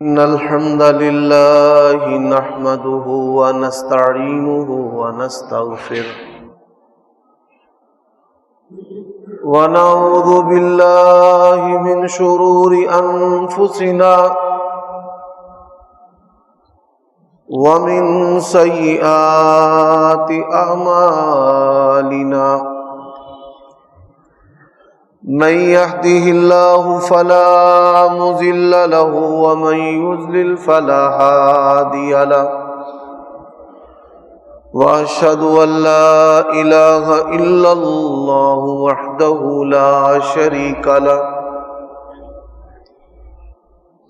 إن الحمد لله نحمده ونستعينه ونستغفره ونعوذ بالله من شرور أنفسنا ومن سيئات أعمالنا من يهده الله فلا مضل له ومن يضلل فلا هادي له وأشهد أن لا إله إلا الله وحده لا شريك له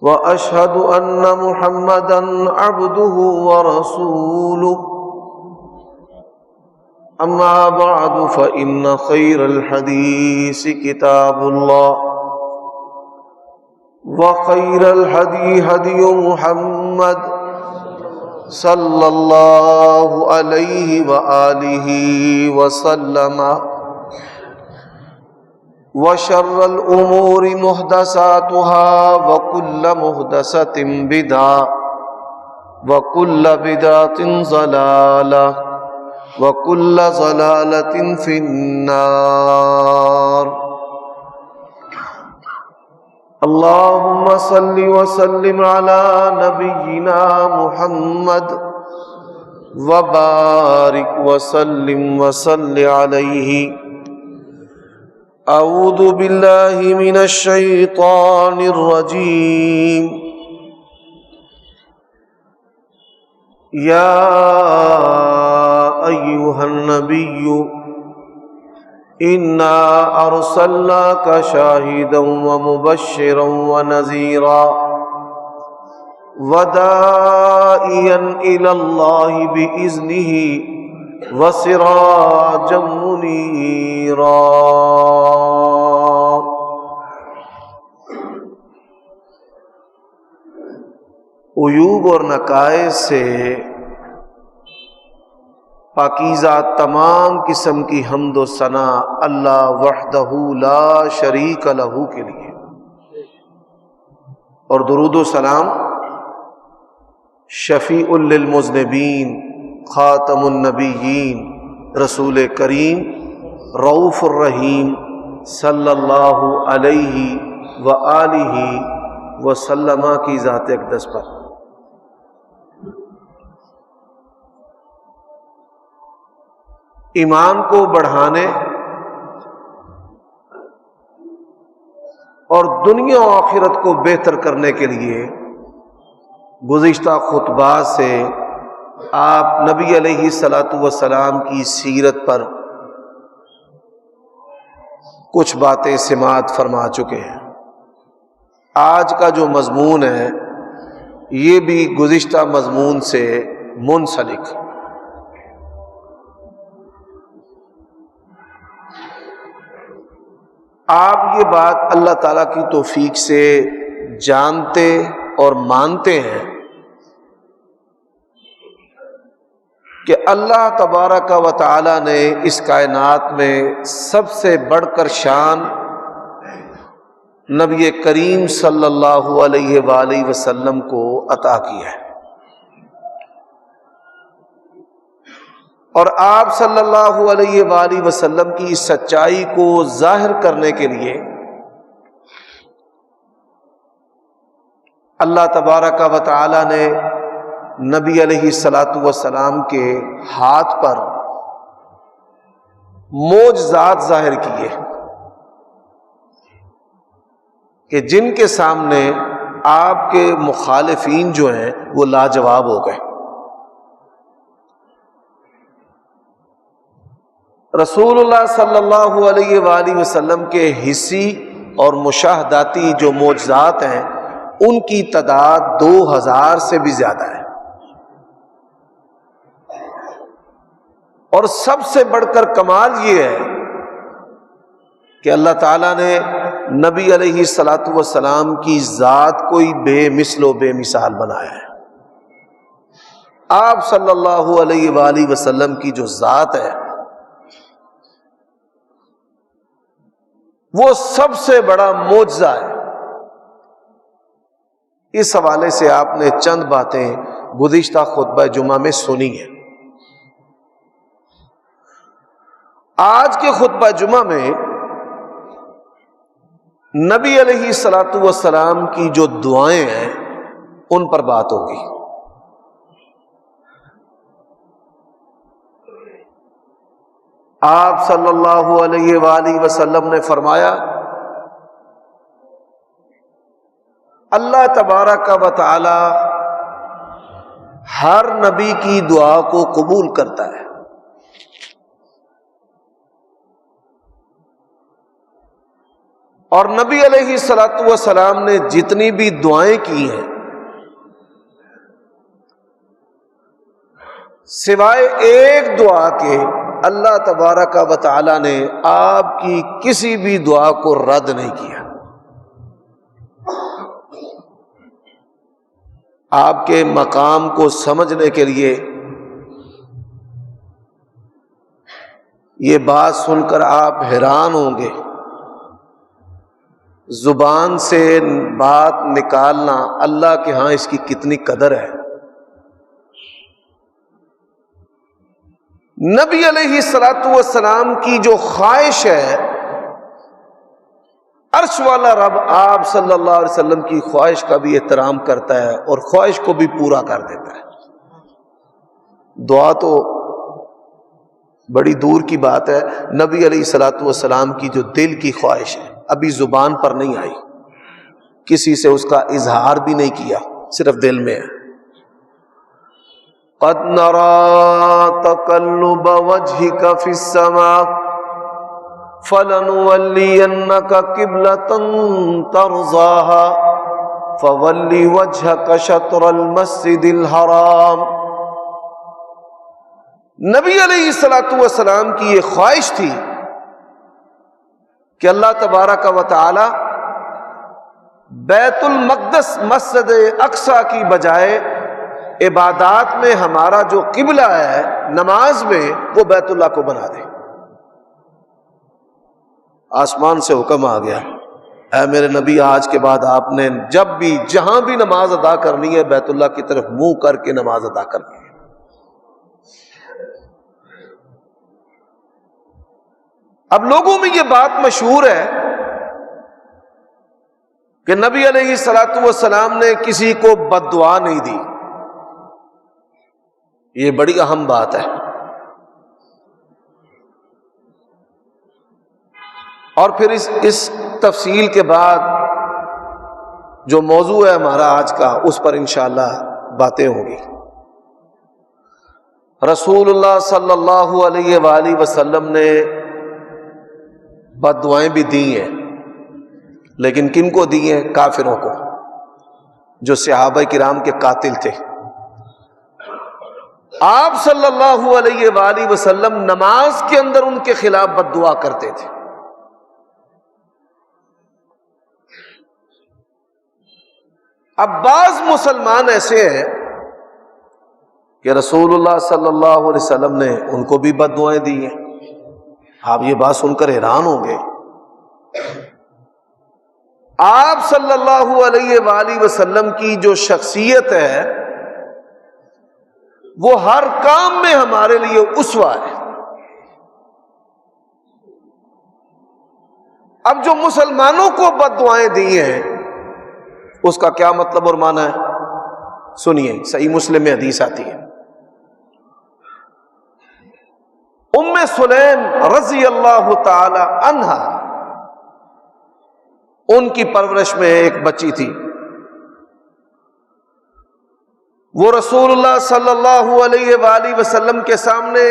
وأشهد أن محمدا عبده ورسوله أما بعد فإن خير الحديث كتاب الله وخير الهدي هدي محمد صلى الله عليه وآله وسلم وشر الأمور محدثاتها وكل محدثة بدعة وكل بدعة ضلالة وَكُلَّ ضَلَالَةٍ فِي النَّارِ اللهم صل وسلم على نبينا محمد وبارك وسلم وصل عليه أعوذ بالله من الشيطان الرجيم يا أيها النبي إنا أرسلناك شاهدا ومبشرا ونذيرا وداعيا إلى الله بإذنه وسراجا منيرا عیوب اور نقائص سے پاکیزہ تمام قسم کی حمد و ثنا اللہ وحدہ لا شریک لہ کے لیے، اور درود و سلام شفیع للمذنبین خاتم النبیین رسول کریم رؤوف الرحیم صلی اللہ علیہ وآلہ وسلم کی ذات اقدس پر۔ ایمان کو بڑھانے اور دنیا و آخرت کو بہتر کرنے کے لیے گزشتہ خطبات سے آپ نبی علیہ الصلاۃ والسلام کی سیرت پر کچھ باتیں سماعت فرما چکے ہیں۔ آج کا جو مضمون ہے یہ بھی گزشتہ مضمون سے منسلک۔ آپ یہ بات اللہ تعالیٰ کی توفیق سے جانتے اور مانتے ہیں کہ اللہ تبارک و تعالیٰ نے اس کائنات میں سب سے بڑھ کر شان نبی کریم صلی اللہ علیہ وآلہ وسلم کو عطا کی ہے، اور آپ صلی اللہ علیہ وآلہ وسلم کی اس سچائی کو ظاہر کرنے کے لیے اللہ تبارک و تعالی نے نبی علیہ الصلاۃ والسلام کے ہاتھ پر معجزات ظاہر کیے کہ جن کے سامنے آپ کے مخالفین جو ہیں وہ لاجواب ہو گئے۔ رسول اللہ صلی اللہ علیہ وآلہ وسلم کے حسی اور مشاہداتی جو معجزات ہیں ان کی تعداد 2000 سے بھی زیادہ ہے، اور سب سے بڑھ کر کمال یہ ہے کہ اللہ تعالیٰ نے نبی علیہ الصلاۃ والسلام کی ذات کو ہی بے مثل و بے مثال بنایا ہے۔ آپ صلی اللہ علیہ وآلہ وسلم کی جو ذات ہے وہ سب سے بڑا معجزہ ہے اس حوالے سے آپ نے چند باتیں گزشتہ خطبہ جمعہ میں سنی ہیں۔ آج کے خطبہ جمعہ میں نبی علیہ الصلوۃ والسلام کی جو دعائیں ہیں ان پر بات ہوگی۔ آپ صلی اللہ علیہ وآلہ وسلم نے فرمایا اللہ تبارک و تعالی ہر نبی کی دعا کو قبول کرتا ہے، اور نبی علیہ الصلوۃ والسلام نے جتنی بھی دعائیں کی ہیں سوائے ایک دعا کے اللہ تبارک و تعالی نے آپ کی کسی بھی دعا کو رد نہیں کیا۔ آپ کے مقام کو سمجھنے کے لیے یہ بات سن کر آپ حیران ہوں گے، زبان سے بات نکالنا اللہ کے ہاں اس کی کتنی قدر ہے۔ نبی علیہ الصلوۃ والسلام کی جو خواہش ہے، عرش والا رب آپ صلی اللہ علیہ وسلم کی خواہش کا بھی احترام کرتا ہے اور خواہش کو بھی پورا کر دیتا ہے۔ دعا تو بڑی دور کی بات ہے، نبی علیہ الصلوۃ والسلام کی جو دل کی خواہش ہے ابھی زبان پر نہیں آئی، کسی سے اس کا اظہار بھی نہیں کیا، صرف دل میں ہے۔ قد نرى تقلب وجهك في السماء فلنولينك قبلة ترضاها فول وجهك شطر المسجد الحرام۔ نبی علیہ الصلوۃ والسلام کی یہ خواہش تھی کہ اللہ تبارک و تعالی بیت المقدس مسجد اقصی کی بجائے عبادات میں ہمارا جو قبلہ ہے نماز میں وہ بیت اللہ کو بنا دے۔ آسمان سے حکم آ گیا، اے میرے نبی آج کے بعد آپ نے جب بھی جہاں بھی نماز ادا کرنی ہے بیت اللہ کی طرف منہ کر کے نماز ادا کرنی ہے۔ اب لوگوں میں یہ بات مشہور ہے کہ نبی علیہ الصلوۃ والسلام نے کسی کو بد دعا نہیں دی، یہ بڑی اہم بات ہے۔ اور پھر اس تفصیل کے بعد جو موضوع ہے ہمارا آج کا اس پر انشاءاللہ باتیں ہوں گی۔ رسول اللہ صلی اللہ علیہ وآلہ وسلم نے بد دعائیں بھی دی ہیں، لیکن کن کو دی ہیں؟ کافروں کو، جو صحابہ کرام کے قاتل تھے۔ آپ صلی اللہ علیہ وآلہ وسلم نماز کے اندر ان کے خلاف بد دعا کرتے تھے۔ اب بعض مسلمان ایسے ہیں کہ رسول اللہ صلی اللہ علیہ وسلم نے ان کو بھی بد دعائیں دی ہیں۔ آپ یہ بات سن کر حیران ہوں گے، آپ صلی اللہ علیہ وآلہ وسلم کی جو شخصیت ہے وہ ہر کام میں ہمارے لیے اسوہ ہے۔ اب جو مسلمانوں کو بد دعائیں دی ہیں اس کا کیا مطلب اور معنی ہے؟ سنیے، صحیح مسلم میں حدیث آتی ہے، ام سلیم رضی اللہ تعالی عنہا، ان کی پرورش میں ایک بچی تھی، وہ رسول اللہ صلی اللہ علیہ وآلہ وسلم کے سامنے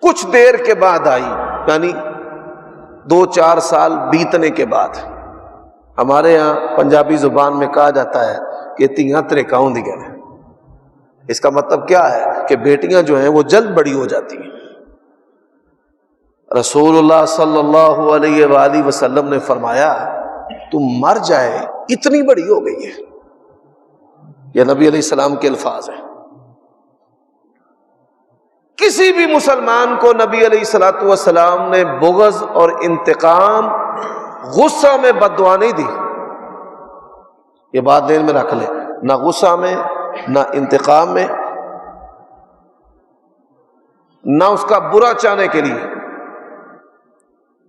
کچھ دیر کے بعد آئی، یعنی 2-4 سال بیتنے کے بعد۔ ہمارے یہاں پنجابی زبان میں کہا جاتا ہے کہ تیاں تریکاؤں دی گئے، اس کا مطلب کیا ہے کہ بیٹیاں جو ہیں وہ جلد بڑی ہو جاتی ہیں۔ رسول اللہ صلی اللہ علیہ وآلہ وسلم نے فرمایا تم مر جائے اتنی بڑی ہو گئی ہے، یہ نبی علیہ السلام کے الفاظ ہیں۔ کسی بھی مسلمان کو نبی علیہ الصلوۃ والسلام نے بغض اور انتقام غصہ میں بد دعا نہیں دی، یہ بات دل میں رکھ لے، نہ غصہ میں، نہ انتقام میں، نہ اس کا برا چاہنے کے لیے۔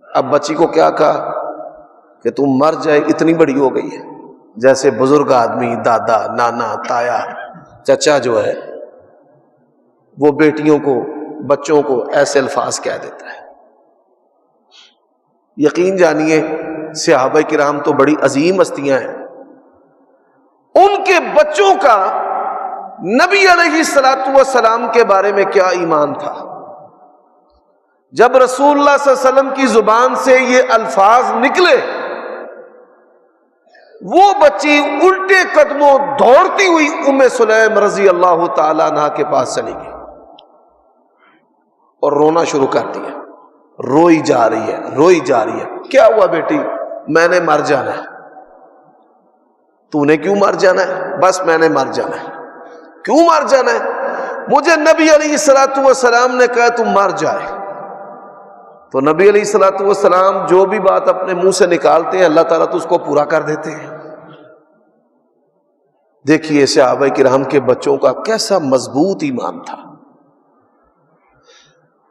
اب بچی کو کیا کہا کہ تم مر جائے، اتنی بڑی ہو گئی ہے، جیسے بزرگ آدمی، دادا، نانا، تایا، چچا جو ہے وہ بیٹیوں کو، بچوں کو ایسے الفاظ کہہ دیتا ہے۔ یقین جانیے صحابہ کرام تو بڑی عظیم ہستیاں ہیں، ان کے بچوں کا نبی علیہ الصلوۃ والسلام کے بارے میں کیا ایمان تھا۔ جب رسول اللہ صلی اللہ علیہ وسلم کی زبان سے یہ الفاظ نکلے، وہ بچی الٹے قدموں دوڑتی ہوئی ام سلیم رضی اللہ تعالی عنہا کے پاس چلی گئی اور رونا شروع کر دیا، روئی جا رہی ہے، روئی جا رہی ہے۔ کیا ہوا بیٹی؟ میں نے مر جانا ہے۔ تو نے کیوں مر جانا ہے؟ بس میں نے مر جانا ہے۔ کیوں مر جانا ہے؟ مجھے نبی علیہ الصلوۃ والسلام نے کہا تم مر جائے۔ تو نبی علیہ الصلوۃ والسلام جو بھی بات اپنے منہ سے نکالتے ہیں اللہ تعالیٰ تو اس کو پورا کر دیتے ہیں۔ دیکھیے صحابہ کرام کے بچوں کا کیسا مضبوط ایمان تھا۔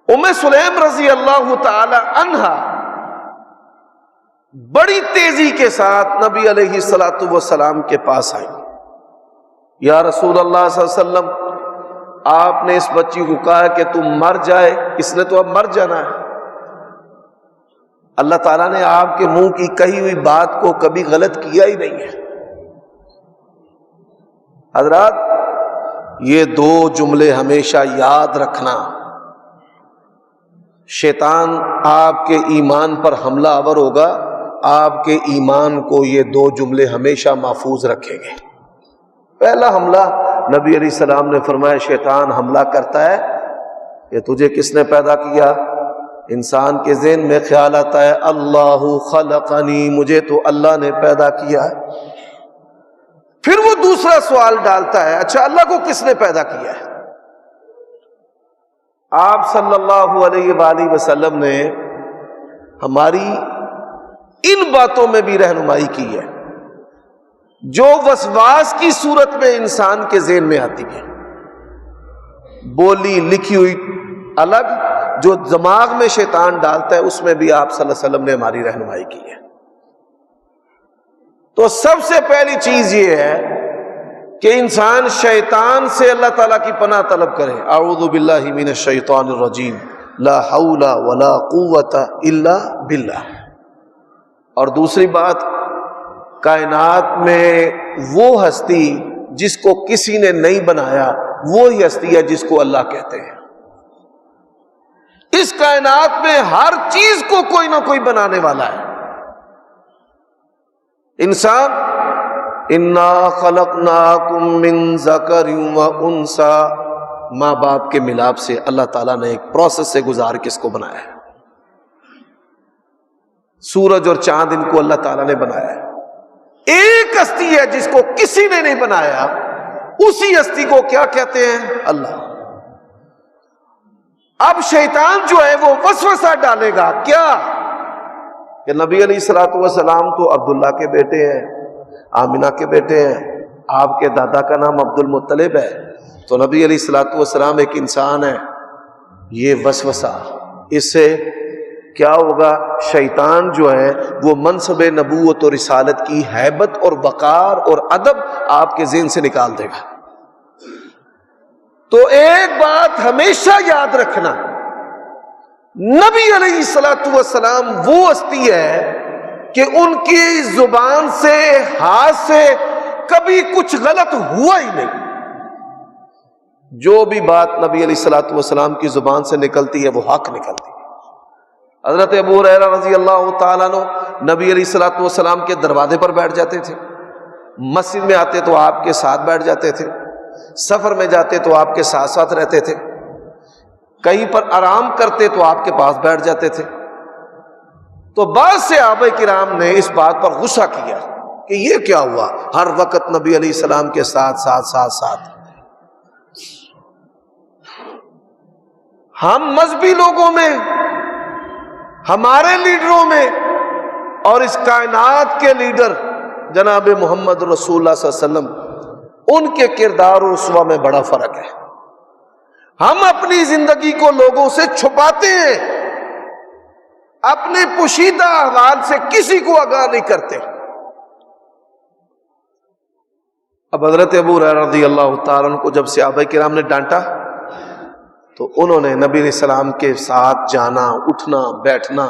ام سلیم رضی اللہ تعالی عنہا بڑی تیزی کے ساتھ نبی علیہ الصلوۃ والسلام کے پاس آئی۔ یا رسول اللہ صلی اللہ علیہ وسلم، آپ نے اس بچی کو کہا کہ تم مر جائے، اس نے تو اب مر جانا ہے۔ اللہ تعالیٰ نے آپ کے منہ کی کہی ہوئی بات کو کبھی غلط کیا ہی نہیں ہے۔ حضرات یہ دو جملے ہمیشہ یاد رکھنا، شیطان آپ کے ایمان پر حملہ آور ہوگا، آپ کے ایمان کو یہ دو جملے ہمیشہ محفوظ رکھیں گے۔ پہلا حملہ نبی علیہ السلام نے فرمایا شیطان حملہ کرتا ہے کہ تجھے کس نے پیدا کیا؟ انسان کے ذہن میں خیال آتا ہے اللہ خلقنی، مجھے تو اللہ نے پیدا کیا ہے۔ پھر وہ دوسرا سوال ڈالتا ہے اچھا اللہ کو کس نے پیدا کیا ہے؟ آپ صلی اللہ علیہ وآلہ وسلم نے ہماری ان باتوں میں بھی رہنمائی کی ہے جو وسواس کی صورت میں انسان کے ذہن میں آتی ہے، بولی لکھی ہوئی الگ، جو دماغ میں شیطان ڈالتا ہے اس میں بھی آپ صلی اللہ علیہ وسلم نے ہماری رہنمائی کی ہے۔ تو سب سے پہلی چیز یہ ہے کہ انسان شیطان سے اللہ تعالیٰ کی پناہ طلب کرے، اعوذ باللہ من الشیطان الرجیم، لا حول ولا قوت الا باللہ۔ اور دوسری بات، کائنات میں وہ ہستی جس کو کسی نے نہیں بنایا وہی ہستی ہے جس کو اللہ کہتے ہیں۔ اس کائنات میں ہر چیز کو کوئی نہ کوئی بنانے والا ہے۔ انسان انا خلقناکم من ذکر و انثی، ماں باپ کے ملاپ سے اللہ تعالیٰ نے ایک پروسیس سے گزار کے اس کو بنایا ہے۔ سورج اور چاند ان کو اللہ تعالیٰ نے بنایا ہے۔ ایک ہستی ہے جس کو کسی نے نہیں بنایا، اسی ہستی کو کیا کہتے ہیں؟ اللہ۔ اب شیطان جو ہے وہ وسوسہ ڈالے گا کیا کہ نبی علیہ الصلوۃ والسلام تو عبداللہ کے بیٹے ہیں، آمنہ کے بیٹے ہیں، آپ کے دادا کا نام عبد المطلب ہے، تو نبی علیہ الصلوۃ والسلام ایک انسان ہے۔ یہ وسوسہ، اس سے کیا ہوگا؟ شیطان جو ہے وہ منصب نبوت اور رسالت کی ہیبت اور وقار اور ادب آپ کے ذہن سے نکال دے گا۔ تو ایک بات ہمیشہ یاد رکھنا، نبی علیہ الصلوۃ والسلام وہ ہستی ہے کہ ان کی زبان سے، ہاتھ سے کبھی کچھ غلط ہوا ہی نہیں۔ جو بھی بات نبی علیہ الصلوۃ والسلام کی زبان سے نکلتی ہے وہ حق نکلتی ہے۔ حضرت ابو ہریرہ رضی اللہ تعالیٰ عنہ نبی علیہ الصلوۃ والسلام کے دروازے پر بیٹھ جاتے تھے، مسجد میں آتے تو آپ کے ساتھ بیٹھ جاتے تھے، سفر میں جاتے تو آپ کے ساتھ ساتھ رہتے تھے، کہیں پر آرام کرتے تو آپ کے پاس بیٹھ جاتے تھے۔ تو بعض صحابہ کرام نے اس بات پر غصہ کیا کہ یہ کیا ہوا، ہر وقت نبی علیہ السلام کے ساتھ ساتھ ساتھ ساتھ۔ ہم مذہبی لوگوں میں، ہمارے لیڈروں میں اور اس کائنات کے لیڈر جناب محمد رسول اللہ صلی اللہ علیہ وسلم، ان کے کردار اور اسوہ میں بڑا فرق ہے۔ ہم اپنی زندگی کو لوگوں سے چھپاتے ہیں، اپنے پوشیدہ احوال سے کسی کو آگاہ نہیں کرتے۔ اب حضرت ابو ہریرہ رضی اللہ تعالیٰ عنہ کو جب صحابہ کرام نے ڈانٹا تو انہوں نے نبی علیہ السلام کے ساتھ جانا، اٹھنا، بیٹھنا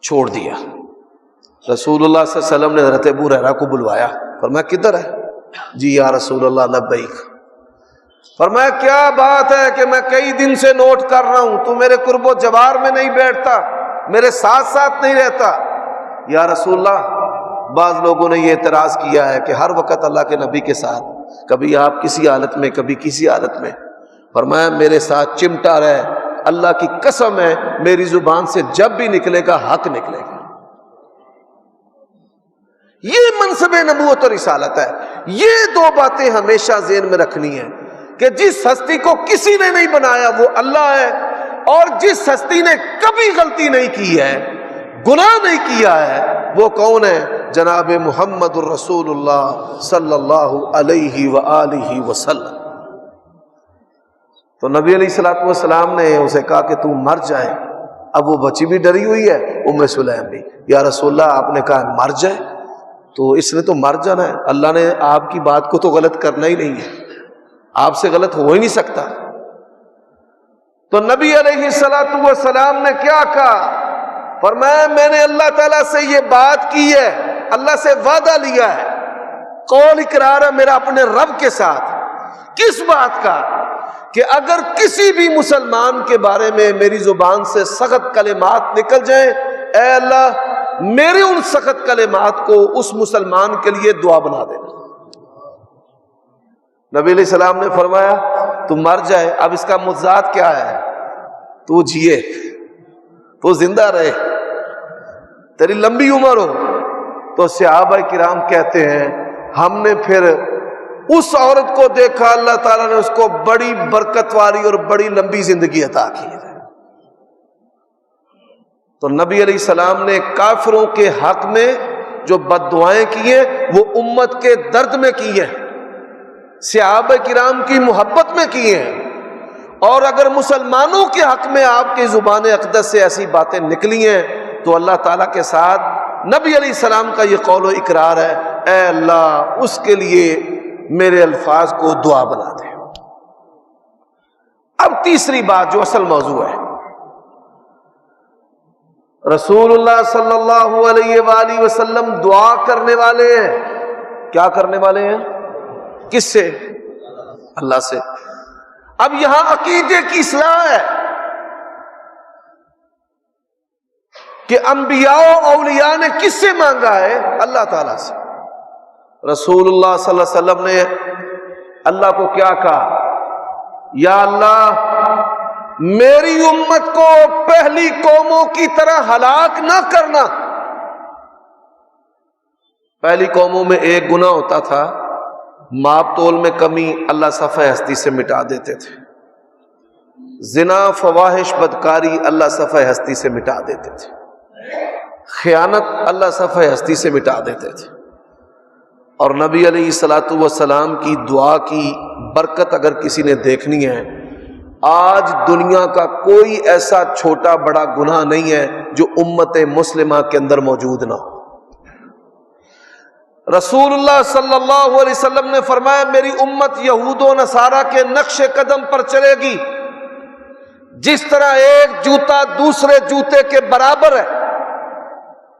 چھوڑ دیا۔ رسول اللہ صلی اللہ علیہ وسلم نے حضرت ابو ہریرہ کو بلوایا، فرمایا کدھر ہے؟ جی یا رسول اللہ لبیک۔ فرمایا کیا بات ہے کہ میں کئی دن سے نوٹ کر رہا ہوں، تو میرے قرب و جوار میں نہیں بیٹھتا، میرے ساتھ ساتھ نہیں رہتا۔ یا رسول اللہ، بعض لوگوں نے یہ اعتراض کیا ہے کہ ہر وقت اللہ کے نبی کے ساتھ، کبھی آپ کسی حالت میں کبھی کسی حالت میں۔ فرمایا میرے ساتھ چمٹا رہے، اللہ کی قسم ہے میری زبان سے جب بھی نکلے گا حق نکلے گا۔ یہ منصب نبوت اور رسالت ہے۔ یہ دو باتیں ہمیشہ ذہن میں رکھنی ہے کہ جس ہستی کو کسی نے نہیں بنایا وہ اللہ ہے، اور جس ہستی نے کبھی غلطی نہیں کی ہے، گناہ نہیں کیا ہے، وہ کون ہے؟ جناب محمد الرسول اللہ صلی اللہ علیہ وآلہ وسلم۔ تو نبی علیہ الصلوۃ والسلام نے اسے کہا کہ تو مر جائے۔ اب وہ بچی بھی ڈری ہوئی ہے، ام سلیم بھی۔ یا رسول اللہ، آپ نے کہا مر جائے تو اس نے تو مر جانا ہے، اللہ نے آپ کی بات کو تو غلط کرنا ہی نہیں ہے، آپ سے غلط ہو ہی نہیں سکتا۔ تو نبی علیہ الصلوۃ والسلام نے کیا کہا؟ فرمایا میں نے اللہ تعالیٰ سے یہ بات کی ہے، اللہ سے وعدہ لیا ہے، قول اقرار ہے میرا اپنے رب کے ساتھ۔ کس بات کا؟ کہ اگر کسی بھی مسلمان کے بارے میں میری زبان سے سخت کلمات نکل جائیں، اے اللہ میرے ان سخت کلمات کو اس مسلمان کے لیے دعا بنا دینا۔ نبی علیہ السلام نے فرمایا تو مر جائے، اب اس کا مجزات کیا ہے؟ تو جیے، تو زندہ رہے، تیری لمبی عمر ہو۔ تو صحابہ کرام کہتے ہیں ہم نے پھر اس عورت کو دیکھا، اللہ تعالیٰ نے اس کو بڑی برکت والی اور بڑی لمبی زندگی عطا کی ہے۔ تو نبی علیہ السلام نے کافروں کے حق میں جو بد دعائیں کی ہیں وہ امت کے درد میں کی ہیں، صحابہ کرام کی محبت میں کی ہیں، اور اگر مسلمانوں کے حق میں آپ کی زبان اقدس سے ایسی باتیں نکلی ہیں تو اللہ تعالیٰ کے ساتھ نبی علیہ السلام کا یہ قول و اقرار ہے، اے اللہ اس کے لیے میرے الفاظ کو دعا بنا دے۔ اب تیسری بات جو اصل موضوع ہے، رسول اللہ صلی اللہ علیہ وآلہ وسلم دعا کرنے والے ہیں۔ کیا کرنے والے ہیں؟ کس سے؟ اللہ سے۔ اب یہاں عقیدے کی اصلاح ہے کہ انبیاء و اولیاء نے کس سے مانگا ہے؟ اللہ تعالیٰ سے۔ رسول اللہ صلی اللہ علیہ وسلم نے اللہ کو کیا کہا؟ یا اللہ میری امت کو پہلی قوموں کی طرح ہلاک نہ کرنا۔ پہلی قوموں میں ایک گناہ ہوتا تھا، ماپ تول میں کمی اللہ صفحہ ہستی سے مٹا دیتے تھے، زنا فواحش بدکاری اللہ صفحہ ہستی سے مٹا دیتے تھے، خیانت اللہ صفحہ ہستی سے مٹا دیتے تھے۔ اور نبی علیہ الصلوۃ والسلام کی دعا کی برکت اگر کسی نے دیکھنی ہے، آج دنیا کا کوئی ایسا چھوٹا بڑا گناہ نہیں ہے جو امت مسلمہ کے اندر موجود نہ ہو۔ رسول اللہ صلی اللہ علیہ وسلم نے فرمایا میری امت یہود و نصارہ کے نقش قدم پر چلے گی، جس طرح ایک جوتا دوسرے جوتے کے برابر ہے۔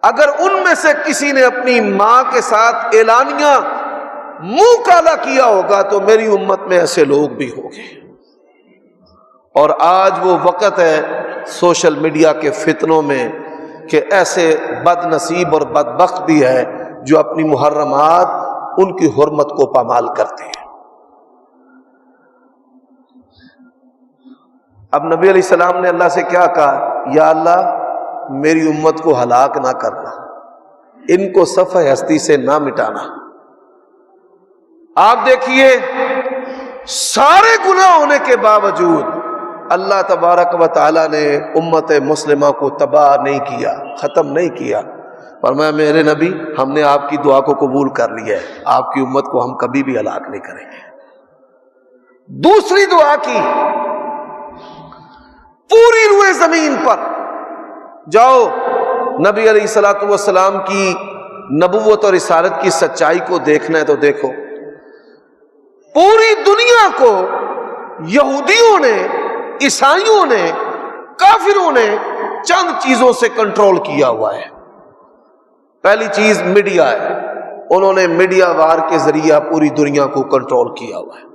اگر ان میں سے کسی نے اپنی ماں کے ساتھ اعلانیہ منہ کالا کیا ہوگا تو میری امت میں ایسے لوگ بھی ہوں گے۔ اور آج وہ وقت ہے سوشل میڈیا کے فتنوں میں کہ ایسے بد نصیب اور بدبخت بھی ہے جو اپنی محرمات ان کی حرمت کو پامال کرتے ہیں۔ اب نبی علیہ السلام نے اللہ سے کیا کہا؟ یا اللہ میری امت کو ہلاک نہ کرنا، ان کو صفحہ ہستی سے نہ مٹانا۔ آپ دیکھیے سارے گناہ ہونے کے باوجود اللہ تبارک و تعالیٰ نے امت مسلمہ کو تباہ نہیں کیا، ختم نہیں کیا، فرمایا میرے نبی ہم نے آپ کی دعا کو قبول کر لیا ہے، آپ کی امت کو ہم کبھی بھی ہلاک نہیں کریں گے۔ دوسری دعا کی، پوری روئے زمین پر جاؤ نبی علیہ الصلوۃ والسلام کی نبوت اور رسالت کی سچائی کو دیکھنا ہے تو دیکھو، پوری دنیا کو یہودیوں نے، عیسائیوں نے، کافروں نے چند چیزوں سے کنٹرول کیا ہوا ہے۔ پہلی چیز میڈیا ہے، انہوں نے میڈیا وار کے ذریعہ پوری دنیا کو کنٹرول کیا ہوا ہے۔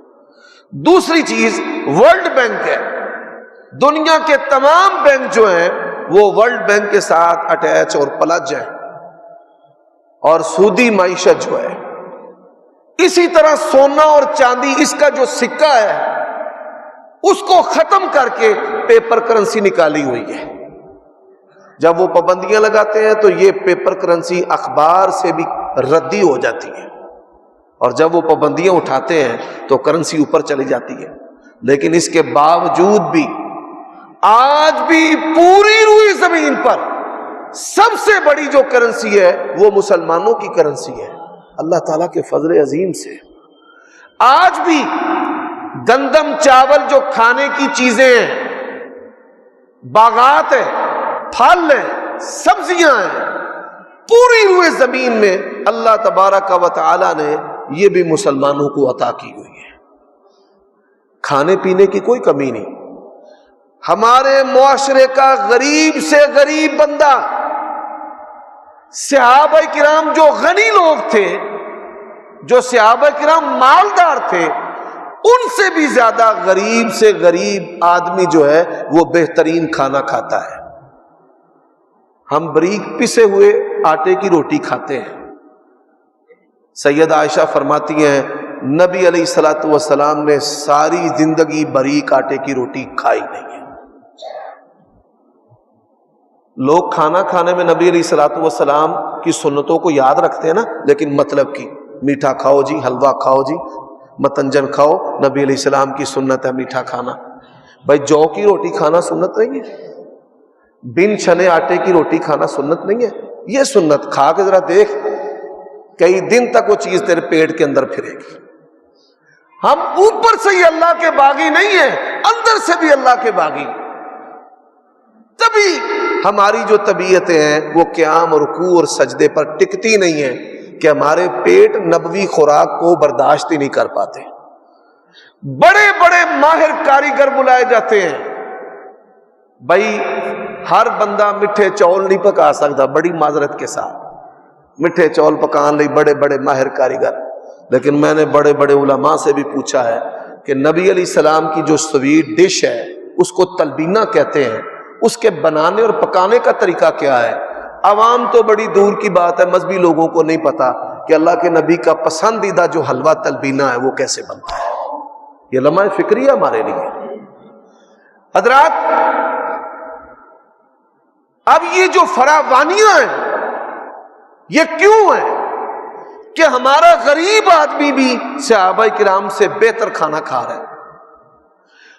دوسری چیز ورلڈ بینک ہے، دنیا کے تمام بینک جو ہیں وہ ورلڈ بینک کے ساتھ اٹیچ اور پلج ہیں، اور سودی معیشت جو ہے، اسی طرح سونا اور چاندی، اس کا جو سکہ ہے اس کو ختم کر کے پیپر کرنسی نکالی ہوئی ہے۔ جب وہ پابندیاں لگاتے ہیں تو یہ پیپر کرنسی اخبار سے بھی ردی ہو جاتی ہے، اور جب وہ پابندیاں اٹھاتے ہیں تو کرنسی اوپر چلی جاتی ہے۔ لیکن اس کے باوجود بھی آج بھی پوری روئی زمین پر سب سے بڑی جو کرنسی ہے وہ مسلمانوں کی کرنسی ہے، اللہ تعالیٰ کے فضل عظیم سے۔ آج بھی گندم، چاول جو کھانے کی چیزیں ہیں، باغات ہیں، پھل ہیں، سبزیاں ہیں، پوری روئے زمین میں اللہ تبارک و تعالی نے یہ بھی مسلمانوں کو عطا کی ہوئی ہے۔ کھانے پینے کی کوئی کمی نہیں۔ ہمارے معاشرے کا غریب سے غریب بندہ، صحابہ کرام جو غنی لوگ تھے، جو صحابہ کرام مالدار تھے، ان سے بھی زیادہ غریب سے غریب آدمی جو ہے وہ بہترین کھانا کھاتا ہے۔ ہم باریک پسے ہوئے آٹے کی روٹی کھاتے ہیں۔ سید عائشہ فرماتی ہیں نبی علیہ الصلوۃ والسلام نے ساری زندگی باریک آٹے کی روٹی کھائی نہیں ہے۔ لوگ کھانا کھانے میں نبی علیہ الصلوۃ والسلام کی سنتوں کو یاد رکھتے ہیں نا، لیکن مطلب کی میٹھا کھاؤ جی، حلوہ کھاؤ جی، متنجن کھاؤ، نبی علیہ السلام کی سنت ہے میٹھا کھانا۔ بھائی جو کی روٹی کھانا سنت نہیں ہے؟ بن چھنے آٹے کی روٹی کھانا سنت نہیں ہے؟ یہ سنت کھا کے ذرا دیکھ، کئی دن تک وہ چیز تیرے پیٹ کے اندر پھرے گی۔ ہم اوپر سے ہی اللہ کے باغی نہیں ہیں، اندر سے بھی اللہ کے باغی۔ تبھی ہماری جو طبیعتیں ہیں وہ قیام اور رکوع اور سجدے پر ٹکتی نہیں ہیں کہ ہمارے پیٹ نبوی خوراک کو برداشت ہی نہیں کر پاتے۔ بڑے بڑے ماہر کاریگر بلائے جاتے ہیں، بھائی ہر بندہ میٹھے چول نہیں پکا سکتا، بڑی معذرت کے ساتھ میٹھے چول پکان لئی بڑے بڑے ماہر کاریگر، لیکن میں نے بڑے بڑے علماء سے بھی پوچھا ہے کہ نبی علیہ السلام کی جو سویٹ ڈش ہے اس کو تلبینہ کہتے ہیں، اس کے بنانے اور پکانے کا طریقہ کیا ہے؟ عوام تو بڑی دور کی بات ہے، مذہبی لوگوں کو نہیں پتا کہ اللہ کے نبی کا پسندیدہ جو حلوہ تلبینہ ہے وہ کیسے بنتا ہے۔ یہ لمحہ فکری ہے ہمارے لیے۔ حضرات، اب یہ جو فراوانیاں ہیں یہ کیوں ہیں؟ کہ ہمارا غریب آدمی بھی صحابہ کرام سے بہتر کھانا کھا رہا ہے،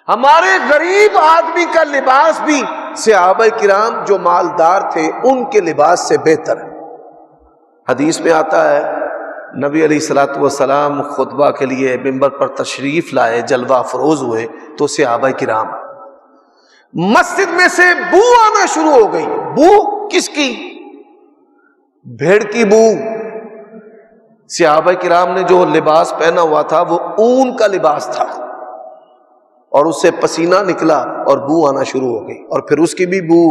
ہمارے غریب آدمی کا لباس بھی صحابہ کرام جو مالدار تھے ان کے لباس سے بہتر ہے۔ حدیث میں آتا ہے نبی علیہ الصلوۃ والسلام خطبہ کے لیے منبر پر تشریف لائے، جلوہ افروز ہوئے، تو صحابہ کرام مسجد میں سے بو آنا شروع ہو گئی۔ بو کس کی؟ بھیڑ کی بو۔ صحابہ کرام نے جو لباس پہنا ہوا تھا وہ اون کا لباس تھا، اور اس سے پسینہ نکلا اور بو آنا شروع ہو گئی، اور پھر اس کی بھی بو،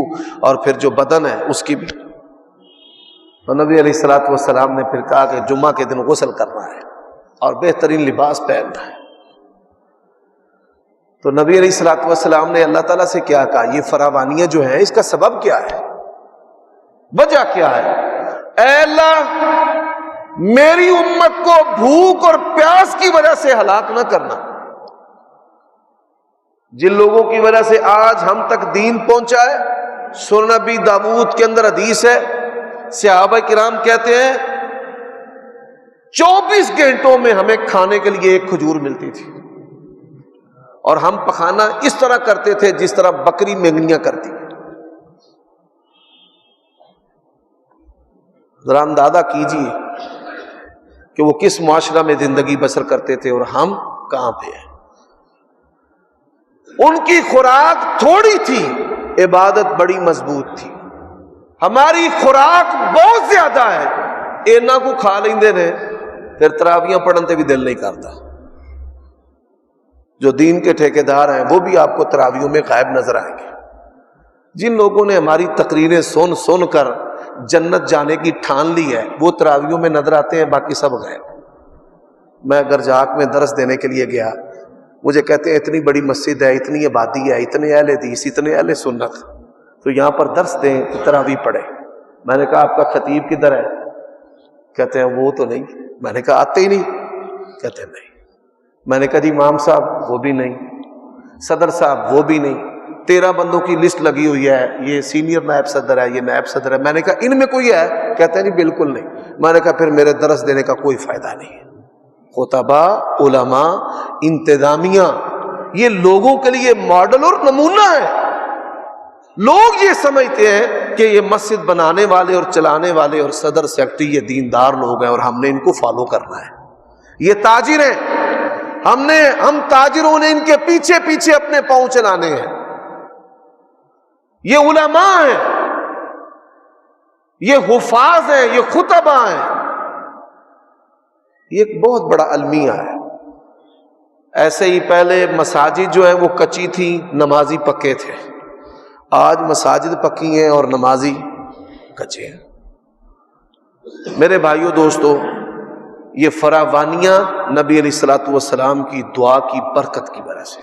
اور پھر جو بدن ہے اس کی بھی۔ تو نبی علیہ الصلوۃ والسلام نے پھر کہا کہ جمعہ کے دن غسل کرنا ہے اور بہترین لباس پہننا ہے۔ تو نبی علیہ الصلوۃ والسلام نے اللہ تعالیٰ سے کیا کہا؟ یہ فراوانیاں جو ہیں اس کا سبب کیا ہے، وجہ کیا ہے؟ اے اللہ، میری امت کو بھوک اور پیاس کی وجہ سے ہلاک نہ کرنا۔ جن لوگوں کی وجہ سے آج ہم تک دین پہنچا ہے، سنن نبی داؤد کے اندر حدیث ہے، صحابہ کرام کہتے ہیں 24 گھنٹوں میں ہمیں کھانے کے لیے ایک کھجور ملتی تھی، اور ہم پخانا اس طرح کرتے تھے جس طرح بکری مینگنیاں کرتی۔ ذرا اندازہ کیجیے کہ وہ کس معاشرہ میں زندگی بسر کرتے تھے اور ہم کہاں پہ ہیں۔ ان کی خوراک تھوڑی تھی، عبادت بڑی مضبوط تھی۔ ہماری خوراک بہت زیادہ ہے، اینا کو کھا لیندے نے پھر تراویاں پڑھن تے بھی دل نہیں کرتا۔ جو دین کے ٹھیکیدار ہیں وہ بھی آپ کو تراویوں میں غائب نظر آئیں گے۔ جن لوگوں نے ہماری تقریریں سن سن کر جنت جانے کی ٹھان لی ہے وہ تراویوں میں نظر آتے ہیں، باقی سب غائب۔ میں گرجاک میں درس دینے کے لیے گیا، مجھے کہتے ہیں اتنی بڑی مسجد ہے، اتنی آبادی ہے، اتنے اہل حدیث، اتنے اہل سنت، تو یہاں پر درس دیں، تراویح پڑھیں۔ میں نے کہا آپ کا خطیب کدھر ہے؟ کہتے ہیں وہ تو نہیں۔ میں نے کہا آتے ہی نہیں؟ کہتے ہیں نہیں۔ میں نے کہا جی امام صاحب وہ بھی نہیں، صدر صاحب وہ بھی نہیں، 13 بندوں کی لسٹ لگی ہوئی ہے، یہ سینئر نائب صدر ہے، یہ نائب صدر ہے۔ میں نے کہا ان میں کوئی ہے؟ کہتے ہیں جی بالکل نہیں۔ میں نے کہا پھر میرے درس دینے کا کوئی فائدہ نہیں ہے۔ خطبہ، علماء، انتظامیہ یہ لوگوں کے لیے ماڈل اور نمونہ ہے۔ لوگ یہ سمجھتے ہیں کہ یہ مسجد بنانے والے اور چلانے والے اور صدر سیکرٹری یہ دیندار لوگ ہیں اور ہم نے ان کو فالو کرنا ہے۔ یہ تاجر ہیں، ہم تاجروں نے ان کے پیچھے پیچھے اپنے پاؤں چلانے ہیں۔ یہ علماء ہیں، یہ حفاظ ہیں، یہ خطبہ ہیں۔ یہ ایک بہت بڑا المیہ ہے۔ ایسے ہی پہلے مساجد جو ہیں وہ کچی تھی، نمازی پکے تھے۔ آج مساجد پکی ہیں اور نمازی کچے ہیں۔ میرے بھائیوں دوستو، یہ فراوانیاں نبی علیہ الصلوۃ والسلام کی دعا کی برکت کی وجہ سے۔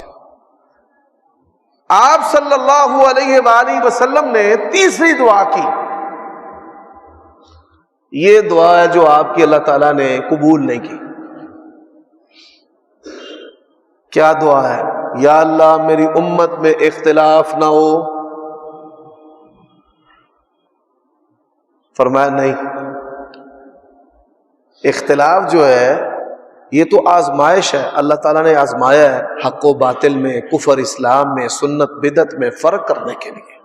آپ صلی اللہ علیہ وآلہ وسلم نے تیسری دعا کی۔ یہ دعا ہے جو آپ کی اللہ تعالیٰ نے قبول نہیں کی۔ کیا دعا ہے؟ یا اللہ میری امت میں اختلاف نہ ہو۔ فرمایا نہیں، اختلاف جو ہے یہ تو آزمائش ہے، اللہ تعالیٰ نے آزمایا ہے حق و باطل میں، کفر اسلام میں، سنت بدعت میں فرق کرنے کے لیے۔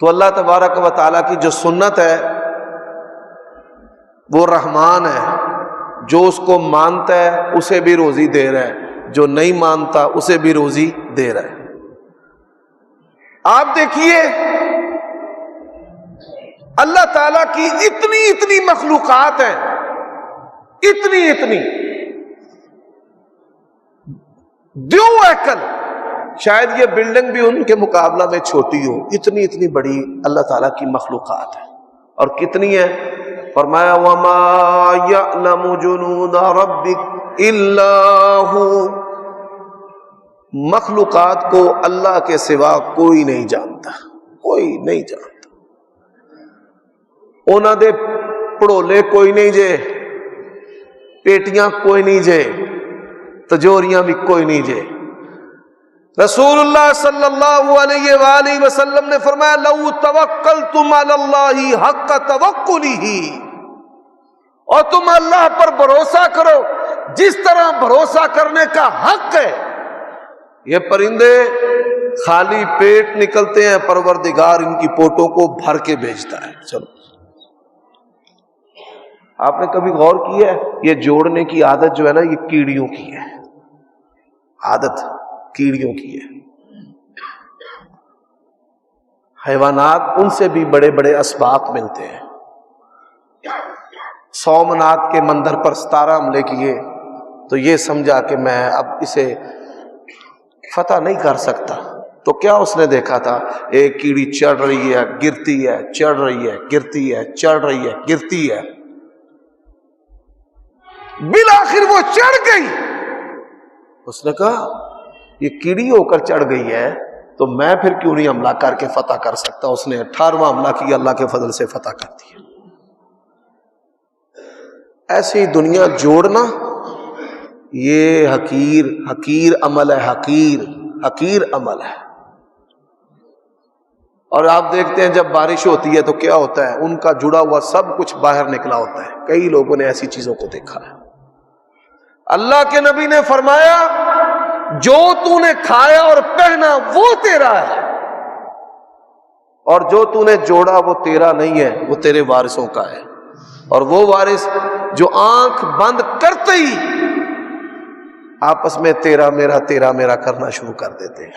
تو اللہ تبارک و تعالیٰ کی جو سنت ہے وہ رحمان ہے، جو اس کو مانتا ہے اسے بھی روزی دے رہا ہے، جو نہیں مانتا اسے بھی روزی دے رہا ہے۔ آپ دیکھیے اللہ تعالیٰ کی اتنی مخلوقات ہیں، اتنی دیو ایکل، شاید یہ بلڈنگ بھی ان کے مقابلہ میں چھوٹی ہو، اتنی بڑی اللہ تعالیٰ کی مخلوقات ہے۔ اور کتنی ہے؟ فرمایا وَمَا يَعْلَمُ جُنُودَ رَبِّكَ إِلَّا هُوَ، مخلوقات کو اللہ کے سوا کوئی نہیں جانتا، کوئی نہیں جانتا۔ انہاں دے پڑولے کوئی نہیں جے، پیٹیاں کوئی نہیں جے، تجوریاں بھی کوئی نہیں جے۔ رسول اللہ صلی اللہ علیہ وآلہ وسلم نے فرمایا لَوْ تَوَكَّلْتُمْ عَلَى اللَّهِ حَقَّ تَوَكُّلِهِ، اور تم اللہ پر بھروسہ کرو جس طرح بھروسہ کرنے کا حق ہے۔ یہ پرندے خالی پیٹ نکلتے ہیں، پروردگار ان کی پوٹوں کو بھر کے بھیجتا ہے۔ چلو، آپ نے کبھی غور کیا ہے یہ جوڑنے کی عادت جو ہے نا، یہ کیڑیوں کی ہے، عادت کیڑیوں کی ہے۔ حیوانات ان سے بھی بڑے بڑے اسباق ملتے ہیں۔ سومنات کے مندر پر 17 حملے کیے تو یہ سمجھا کہ میں اب اسے فتح نہیں کر سکتا، تو کیا اس نے دیکھا تھا؟ ایک کیڑی چڑھ رہی ہے، گرتی ہے، چڑھ رہی ہے، گرتی ہے، چڑھ رہی ہے، گرتی ہے، بالآخر وہ چڑھ گئی۔ اس نے کہا یہ کیڑی ہو کر چڑھ گئی ہے تو میں پھر کیوں نہیں حملہ کر کے فتح کر سکتا؟ اس نے 18واں حملہ کیا، اللہ کے فضل سے فتح کر دیا۔ ایسی دنیا جوڑنا یہ حقیر عمل ہے، حقیر عمل ہے۔ اور آپ دیکھتے ہیں جب بارش ہوتی ہے تو کیا ہوتا ہے؟ ان کا جڑا ہوا سب کچھ باہر نکلا ہوتا ہے۔ کئی لوگوں نے ایسی چیزوں کو دیکھا ہے۔ اللہ کے نبی نے فرمایا جو تو نے کھایا اور پہنا وہ تیرا ہے، اور جو تو نے جوڑا وہ تیرا نہیں ہے، وہ تیرے وارثوں کا ہے، اور وہ وارث جو آنکھ بند کرتے ہی آپس میں تیرا میرا کرنا شروع کر دیتے ہیں۔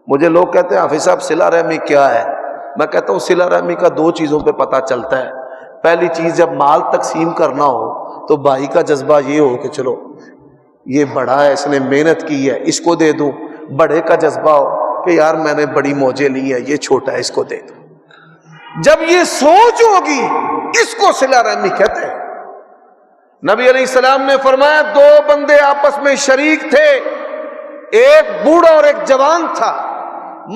مجھے لوگ کہتے ہیں حافظ صاحب صلہ رحمی کیا ہے؟ میں کہتا ہوں صلہ رحمی کا دو چیزوں پہ پتہ چلتا ہے۔ پہلی چیز، جب مال تقسیم کرنا ہو تو بھائی کا جذبہ یہ ہو کہ چلو یہ بڑا ہے، اس نے محنت کی ہے، اس کو دے دوں۔ بڑے کا جذبہ ہو کہ یار میں نے بڑی موجیں لی ہے، یہ چھوٹا ہے، اس کو دے دوں۔ جب یہ سوچ ہوگی، اس کو صلہ رحمی کہتے ہیں۔ نبی علیہ السلام نے فرمایا دو بندے آپس میں شریک تھے، ایک بوڑھا اور ایک جوان تھا،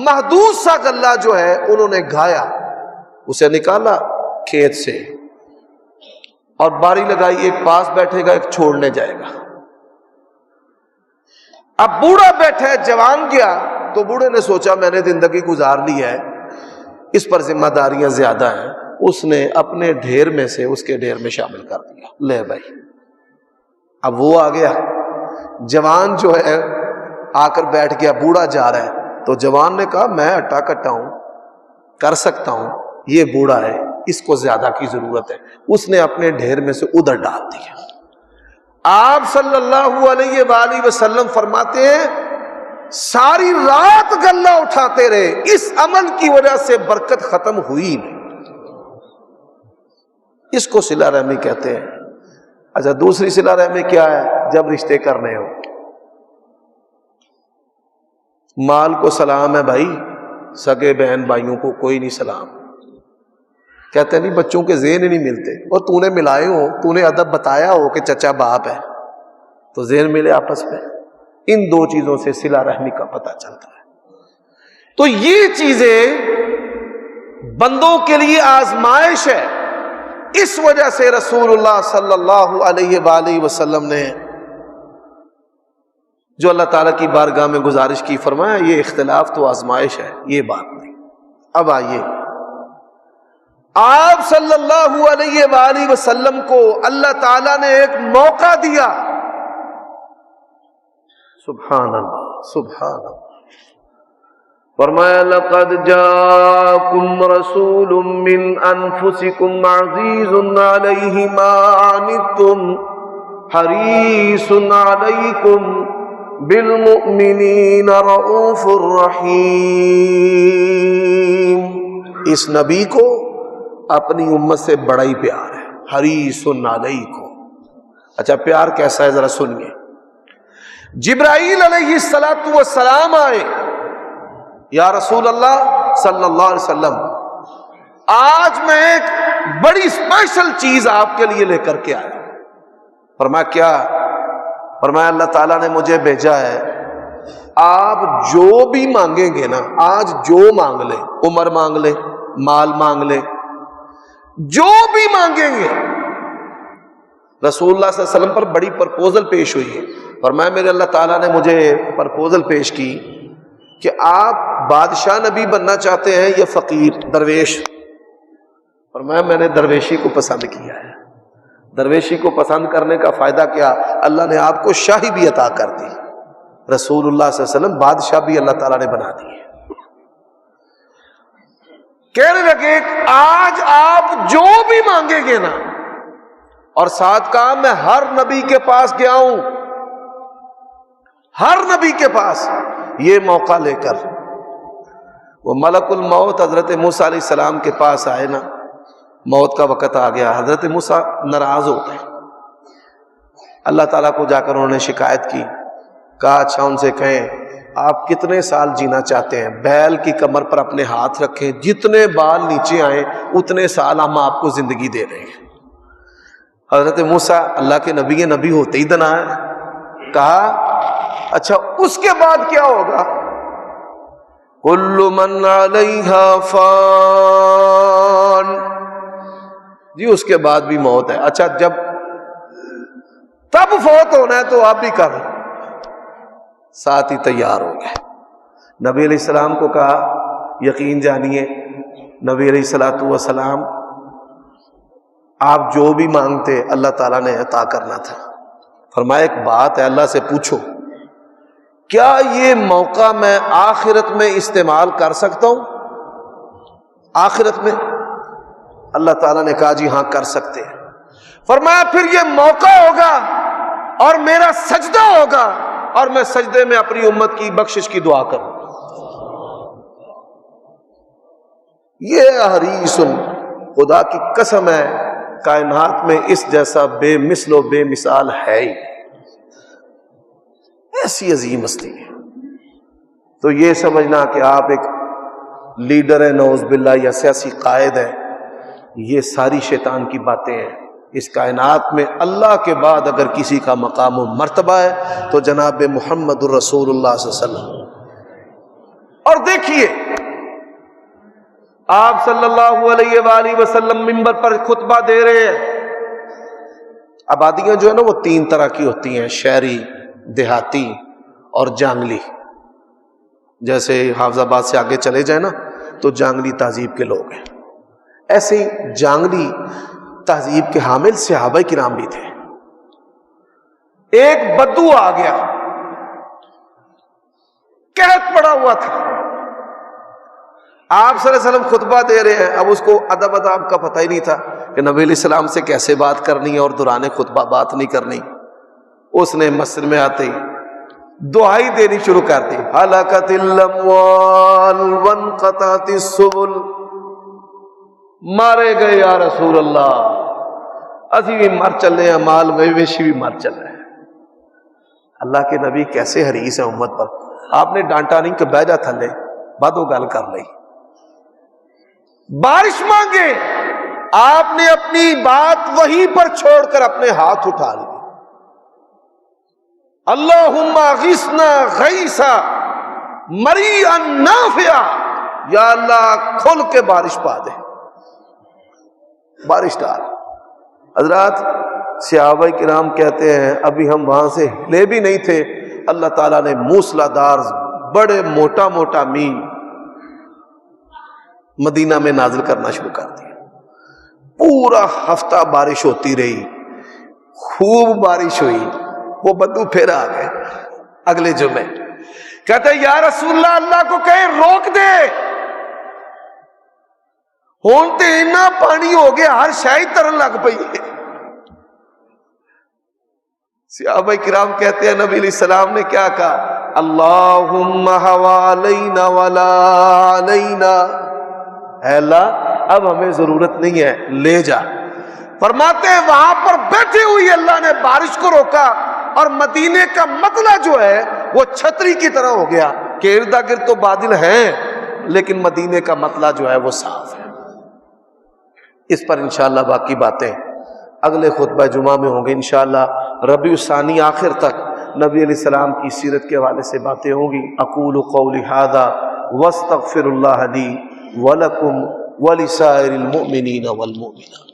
محدود سا غلہ جو ہے انہوں نے گھایا، اسے نکالا کھیت سے اور باری لگائی، ایک پاس بیٹھے گا ایک چھوڑنے جائے گا۔ اب بوڑھا بیٹھا ہے، جوان گیا، تو بوڑھے نے سوچا میں نے زندگی گزار لی ہے، اس پر ذمہ داریاں زیادہ ہیں، اس نے اپنے ڈھیر میں سے اس کے ڈھیر میں شامل کر دیا، لے بھائی۔ اب وہ آ گیا، جوان جو ہے آ کر بیٹھ گیا، بوڑھا جا رہا ہے، تو جوان نے کہا میں اٹا کٹا ہوں، کر سکتا ہوں، یہ بوڑھا ہے، اس کو زیادہ کی ضرورت ہے، اس نے اپنے ڈھیر میں سے ادھر ڈال دیا۔ آپ صلی اللہ علیہ وآلہ وسلم فرماتے ہیں ساری رات غلہ اٹھاتے رہے، اس عمل کی وجہ سے برکت ختم ہوئی نہیں۔ اس کو صلہ رحمی کہتے ہیں۔ اچھا، دوسری صلہ رحمی کیا ہے؟ جب رشتے کرنے ہو، مال کو سلام ہے بھائی، سگے بہن بھائیوں کو کوئی نہیں سلام، کہتے نہیں بچوں کے ذہن ہی نہیں ملتے، اور تو نے ملائے ہو، تو نے ادب بتایا ہو کہ چچا باپ ہے تو ذہن ملے آپس میں۔ ان دو چیزوں سے صلہ رحمی کا پتہ چلتا ہے۔ تو یہ چیزیں بندوں کے لیے آزمائش ہے، اس وجہ سے رسول اللہ صلی اللہ علیہ وآلہ وسلم نے جو اللہ تعالیٰ کی بارگاہ میں گزارش کی، فرمایا یہ اختلاف تو آزمائش ہے، یہ بات نہیں۔ اب آئیے، آپ صلی اللہ علیہ وآلہ وسلم کو اللہ تعالیٰ نے ایک موقع دیا، سبحان اللہ سبحان اللہ، فرمایا لقد جاءکم رسول من انفسکم عزیز علیہ ما عنتم حریص علیکم بالمؤمنین رؤوف الرحیم۔ اس نبی کو اپنی امت سے بڑا ہی پیار ہے، حریص علیکم۔ اچھا پیار کیسا ہے ذرا سنیے۔ جبرائیل علیہ السلام آئے، یا رسول اللہ صلی اللہ علیہ وسلم آج میں ایک بڑی اسپیشل چیز آپ کے لیے لے کر کے آیا۔ فرمایا کیا؟ فرمایا اللہ تعالیٰ نے مجھے بھیجا ہے، آپ جو بھی مانگیں گے نا، آج جو مانگ لیں، عمر مانگ لیں، مال مانگ لیں، جو بھی مانگیں گے، رسول اللہ صلی اللہ علیہ وسلم پر بڑی پرپوزل پیش ہوئی ہے۔ فرمایا میرے اللہ تعالیٰ نے مجھے پرپوزل پیش کی کہ آپ بادشاہ نبی بننا چاہتے ہیں یا فقیر درویش؟ فرمایا میں نے درویشی کو پسند کیا ہے۔ درویشی کو پسند کرنے کا فائدہ کیا؟ اللہ نے آپ کو شاہی بھی عطا کر دی، رسول اللہ صلی اللہ علیہ وسلم بادشاہ بھی اللہ تعالیٰ نے بنا دی ہے۔ کہنے لگے آج آپ جو بھی مانگیں گے نا، اور ساتھ کہا میں ہر نبی کے پاس گیا ہوں، ہر نبی کے پاس یہ موقع لے کر۔ وہ ملک الموت حضرت موسیٰ علیہ السلام کے پاس آئے نا، موت کا وقت آ گیا، حضرت موسیٰ ناراض ہو گئے، اللہ تعالیٰ کو جا کر انہوں نے شکایت کی، کہا اچھا ان سے کہیں آپ کتنے سال جینا چاہتے ہیں؟ بیل کی کمر پر اپنے ہاتھ رکھیں، جتنے بال نیچے آئیں اتنے سال ہم آپ کو زندگی دے رہے ہیں۔ حضرت موسیٰ اللہ کے نبی ہوتے ہی دنا ہے، کہا اچھا اس کے بعد کیا ہوگا؟ کل من علیہا فان، جی اس کے بعد بھی موت ہے۔ اچھا جب تب فوت ہونا ہے تو آپ بھی کر، ساتھ ہی تیار ہو گئے۔ نبی علیہ السلام کو کہا یقین جانیے نبی علیہ السلام آپ جو بھی مانگتے اللہ تعالیٰ نے عطا کرنا تھا۔ فرمایا ایک بات ہے، اللہ سے پوچھو کیا یہ موقع میں آخرت میں استعمال کر سکتا ہوں؟ آخرت میں؟ اللہ تعالیٰ نے کہا جی ہاں کر سکتے ہیں۔ فرمایا پھر یہ موقع ہوگا اور میرا سجدہ ہوگا اور میں سجدے میں اپنی امت کی بخشش کی دعا کروں۔ یہ حریص، خدا کی قسم ہے کائنات میں اس جیسا بے مثل و بے مثال ہے ہی، ایسی عظیم ہستی ہے۔ تو یہ سمجھنا کہ آپ ایک لیڈر ہے نعوذ باللہ یا سیاسی قائد ہے، یہ ساری شیطان کی باتیں ہیں۔ اس کائنات میں اللہ کے بعد اگر کسی کا مقام و مرتبہ ہے تو جناب محمد الرسول اللہ صلی اللہ علیہ وسلم۔ اور دیکھیے آپ صلی اللہ علیہ وآلہ وسلم منبر پر خطبہ دے رہے ہیں۔ آبادیاں جو ہے نا وہ 3 طرح کی ہوتی ہیں، شہری، دیہاتی اور جانگلی۔ جیسے حافظ آباد سے آگے چلے جائیں نا تو جانگلی تہذیب کے لوگ ہیں، ایسے ہی جانگلی تہذیب کے حامل صحابہ کرام بھی تھے۔ ایک بدو آ گیا، قحط پڑا ہوا تھا، آپ صلی اللہ علیہ وسلم خطبہ دے رہے ہیں۔ اب اس کو ادب کا پتہ ہی نہیں تھا کہ نبی علیہ السلام سے کیسے بات کرنی ہے اور دوران خطبہ بات نہیں کرنی۔ اس نے مسجد میں آتے ہی دعائی دینی شروع کر دی، ہلاکت الاموال وانقطعت السبل، مارے گئے یا رسول اللہ، اسی بھی مر چلے ہیں، مال مویشی بھی مر چل رہے ہیں۔ اللہ کے نبی کیسے حریص ہیں امت پر۔ آپ نے ڈانٹا نہیں کہ بہ جا تھلے، بعد وہ گل کر لی۔ بارش مانگے، آپ نے اپنی بات وہیں پر چھوڑ کر اپنے ہاتھ اٹھا لیے، اللہم اغثنا غیثا مریعا نافعا، یا اللہ کھل کے بارش پا دے، بارش ڈال۔ حضرات صحابہ کرام کہتے ہیں ابھی ہم وہاں سے ہلے بھی نہیں تھے، اللہ تعالیٰ نے موسلادھار بڑے موٹا موٹا مین مدینہ میں نازل کرنا شروع کر دیا۔ پورا ہفتہ بارش ہوتی رہی، خوب بارش ہوئی۔ وہ بدو پھر آ گئے اگلے جمعے، کہتے یا رسول اللہ، اللہ کو کہیں روک دے، ہون تے اتنا پانی ہو گیا ہر شاید ترن لگ پئی ہے۔ صحابہ کرام کہتے ہیں نبی علیہ السلام نے کیا کہا، اللہم حوالینا ولا علینا، اے اللہ اب ہمیں ضرورت نہیں ہے، لے جا۔ فرماتے ہیں وہاں پر بیٹھے ہوئی اللہ نے بارش کو روکا اور مدینے کا مطلع جو ہے وہ چھتری کی طرح ہو گیا کہ ارد گرد تو بادل ہیں لیکن مدینے کا مطلع جو ہے وہ صاف ہے۔ اس پر انشاءاللہ باقی باتیں اگلے خطبہ جمعہ میں ہوں گے انشاءاللہ۔ ربیع الثانی آخر تک نبی علیہ السلام کی سیرت کے حوالے سے باتیں ہوں گی۔ اقول قولی ھذا واستغفر اللہ لی ولکم ولسائر المؤمنین والمؤمنات۔